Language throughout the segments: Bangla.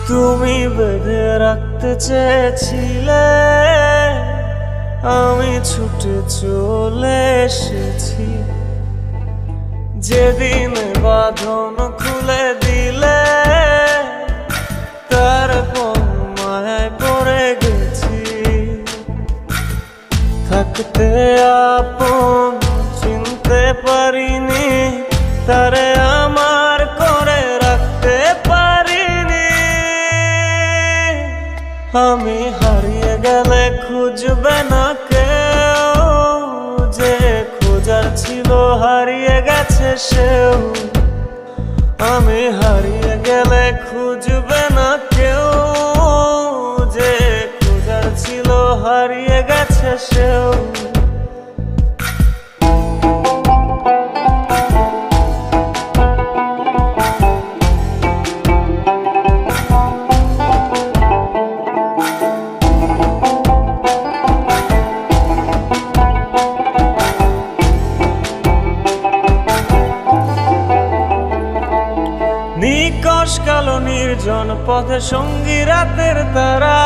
তুমি বেঁধে রাখতে চেয়েছিলে, আমি ছুটে চলে এসেছি। যেদিন বাঁধন খুলে দিলে, তারপর মায়ায় পড়ে গেছি। থাকতে আপন চিনতে পারিনি, তারে আমার করে রাখতে পারিনি। আমি হারিয়ে গেলে খুঁজবে না কেউ, যে খোঁজার ছিল হারিয়ে গেছে সেও। আমি হারিয়ে গেলে খুঁজবে না কেউ, যে খোঁজার ছিল হারিয়ে গেছে সেও। নিকশ কালো নির্জন পথে সঙ্গী রাতের তারা,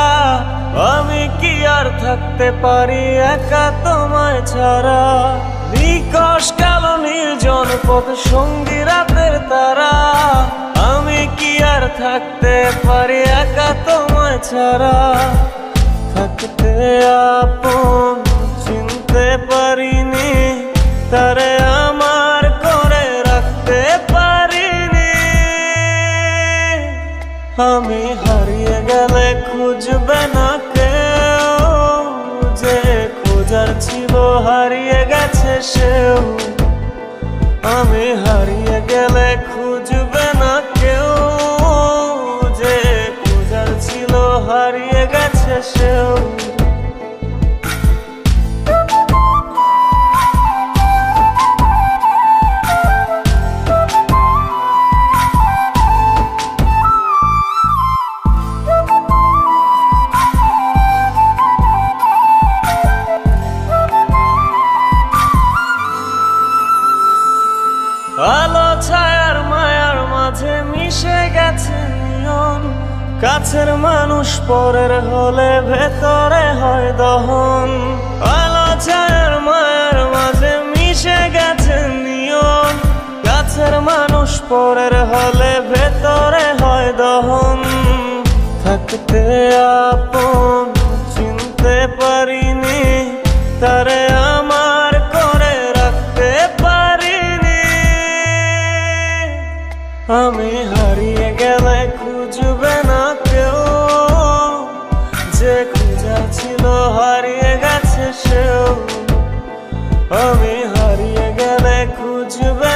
আমি কি আর থাকতে পারি একা তোমায় ছাড়া। নিকশ কালো নির্জন পথে সঙ্গী রাতের তারা, আমি কি আর থাকতে পারি একা তোমায় ছাড়া। থাকতে আপন চিনতে পারিনি, তারে আমার করে রাখতে পারিনি। আমি হারিয়ে গেলে খুঁজবে না কেউ, যে খোঁজার ছিল হারিয়ে গেছে সেও। আমি হারিয়ে গেলে খুঁজবে না কেউ, যে খোঁজার ছিল হারিয়ে গেছে সেও। আলো ছায়ার মায়ার মাঝে মিশে গেছে নিয়ন, কাছের মানুষ পরের হলে ভেতরে হয় দহন। আলো ছায়ার মায়ার মাঝে মিশে গেছে নিয়ন, কাছের মানুষ পরের হলে ভেতরে হয় দহন। থাকতে আপন চিনতে পারিনি, তারে আমার করে রাখতে পারিনি। আমি হারিয়ে গেলে খুঁজবে না কেউ, যে খোঁজা ছিল হারিয়ে গেছে সেও। আমি হারিয়ে গেলে খুঁজবে